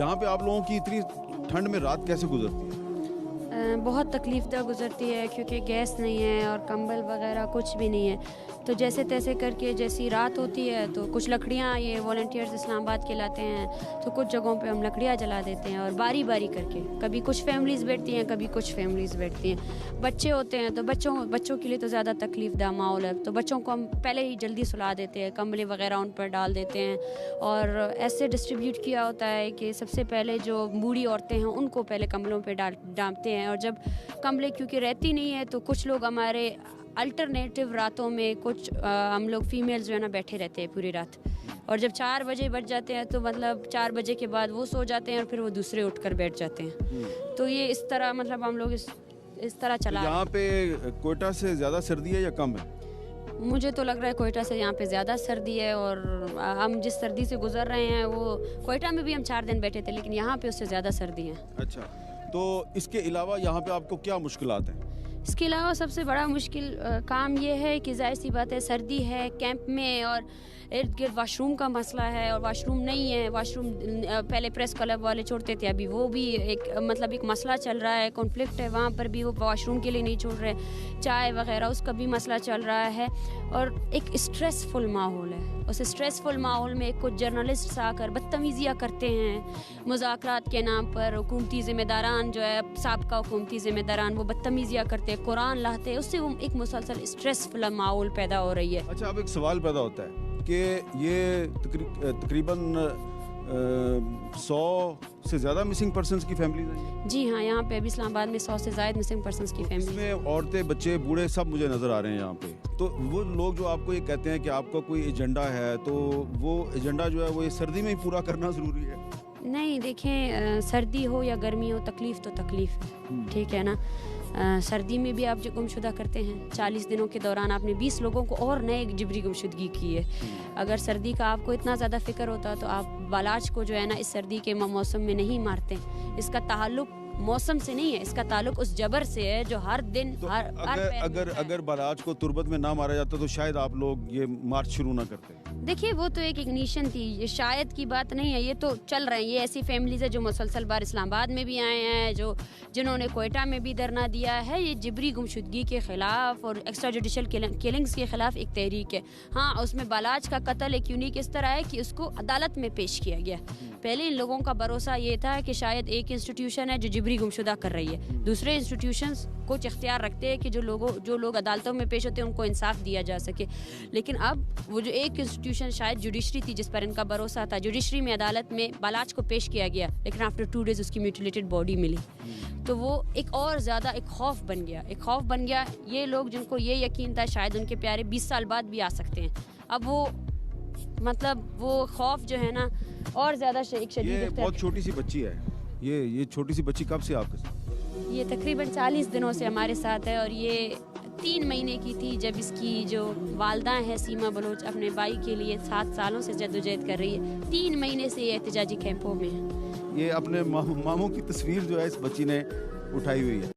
यहाँ पे आप लोगों की इतनी ठंड में रात कैसे गुजरती है? बहुत तकलीफ़दा गुज़रती है क्योंकि गैस नहीं है और कंबल वगैरह कुछ भी नहीं है। तो जैसे तैसे करके जैसी रात होती है तो कुछ लकड़ियाँ ये वॉलंटियर्स इस्लामाबाद के लाते हैं, तो कुछ जगहों पे हम लकड़ियाँ जला देते हैं और बारी बारी करके कभी कुछ फैमिलीज़ बैठती हैं, कभी कुछ फैमिलीज़ बैठती हैं। बच्चे होते हैं तो बच्चों के लिए तो ज़्यादा तकलीफ़दा माहौल है, तो बच्चों को हम पहले ही जल्दी सुला देते हैं, कंबली वगैरह उन पर डाल देते हैं और ऐसे डिस्ट्रीब्यूट किया होता है कि सबसे पहले जो बूढ़ी औरतें हैं उनको पहले कंबलों पर डालते हैं। और जब कंबलें क्योंकि रहती नहीं है तो कुछ लोग हमारे अल्टरनेटिव रातों में कुछ हम लोग फीमेल्स जो है ना बैठे रहते हैं पूरी रात, और जब 4 बजे बज जाते हैं तो मतलब 4 बजे के बाद वो सो जाते हैं और फिर वो दूसरे उठकर बैठ जाते हैं। तो ये इस तरह मतलब हम लोग इस तरह चला। यहाँ पे कोयटा से ज़्यादा सर्दी है या कम है? मुझे तो लग रहा है कोयटा से यहाँ पे ज़्यादा सर्दी है, और हम जिस सर्दी से गुजर रहे हैं वो कोयटा में भी हम 4 दिन बैठे थे, लेकिन यहाँ पे उससे ज़्यादा सर्दी है। अच्छा, तो इसके अलावा यहाँ पे आपको क्या मुश्किलात हैं? इसके अलावा सबसे बड़ा मुश्किल काम ये है कि जाहिर सी बात है सर्दी है कैंप में, और इर्द गिर्द वाशरूम का मसला है और वाशरूम नहीं है। वाशरूम पहले प्रेस क्लब वाले छोड़ते थे, अभी वो भी एक मसला चल रहा है, कॉन्फ्लिक्ट है वहाँ पर भी, वो वाशरूम के लिए नहीं छोड़ रहे। चाय वगैरह उसका भी मसला चल रहा है और एक स्ट्रेसफुल माहौल है। उस स्ट्रेसफुल माहौल में कुछ जर्नलिस्ट आकर बदतमीज़ियाँ करते हैं मुज़ाकरात के नाम पर। हुकूमती ज़िम्मेदारान जो है, साबका हुकूमती ज़िम्मेदारान, वो बदतमीज़ियाँ करते हैं, कुरान लाते हैं, उससे वो एक मुसलसल स्ट्रेसफुल माहौल पैदा हो रही है। अच्छा, अब एक सवाल पैदा होता है कि ये तकरीबन 100 से ज़्यादा मिसिंग पर्सन्स की फैमिली है। जी हाँ, यहाँ पे अभी इस्लामाबाद में 100 से ज़ायद मिसिंग पर्सन्स की फैमिली। इसमें औरतें, बच्चे, बूढ़े सब मुझे नज़र आ रहे हैं यहाँ पे। तो वो लोग जो आपको ये कहते हैं कि आपका कोई एजेंडा है, तो वो एजेंडा जो है वो ये सर्दी में ही पूरा करना ज़रूरी है? नहीं, देखें, सर्दी हो या गर्मी हो, तकलीफ़ तो तकलीफ़ है, ठीक है ना। सर्दी में भी आप जो गुमशुदा करते हैं, 40 दिनों के दौरान आपने 20 लोगों को और नए जिबरी गुमशुदगी की है। अगर सर्दी का आपको इतना ज़्यादा फ़िक्र होता तो आप बालाच को जो है ना इस सर्दी के मौसम में नहीं मारते। इसका ताल्लुक मौसम से नहीं है, इसका ताल्लुक उस जबर से है जो हर दिन तो अगर बालाच को तुर्बत में ना मारा जाता तो शायद आप लोग ये मार्च शुरू ना करते। देखिए, वो तो एक इग्निशन थी, ये शायद की बात नहीं है, ये तो चल रहे हैं। ये ऐसी फैमिलीज है जो मुसलसल बार इस्लामाबाद में भी आए हैं, जिन्होंने कोयटा में भी धरना दिया है। ये जिबरी गुमशुदगी के ख़िलाफ़ और एक्स्ट्रा जुडिशल किलिंग्स के ख़िलाफ़ एक तहरीक है। हाँ, उसमें बालाच का कत्ल एक यूनिक इस तरह है कि उसको अदालत में पेश किया गया। पहले इन लोगों का भरोसा ये था कि शायद एक इंस्टीट्यूशन है जो जिबरी गुमशुदा कर रही है, दूसरे इंस्टीट्यूशंस कुछ इख्तियार रखते हैं कि जो लोग अदालतों में पेश होते हैं उनको इंसाफ दिया जा सके। लेकिन अब वो जो एक इंस्टीट्यूशन शायद जुडिशरी थी जिस पर इनका भरोसा था, जुडिशरी में अदालत में बालाच को पेश किया गया, लेकिन आफ्टर 2 डेज़ उसकी म्यूटिलेटेड बॉडी मिली, तो वो एक और ज़्यादा एक खौफ बन गया। ये लोग जिनको ये यकीन था शायद उनके प्यारे 20 साल बाद भी आ सकते हैं, अब वो खौफ जो है ना और ज़्यादा एक शदीद। ये बहुत छोटी सी बच्ची है, ये छोटी सी बच्ची कब से आपके साथ? ये तकरीबन 40 दिनों से हमारे साथ है, और ये 3 महीने की थी जब इसकी जो वालदा है सीमा बलोच अपने भाई के लिए 7 सालों से जद्दोजहद कर रही है। 3 महीने से ये एहतिजाजी कैंपों में है। ये अपने मामों की तस्वीर जो है इस बच्ची ने उठाई हुई है।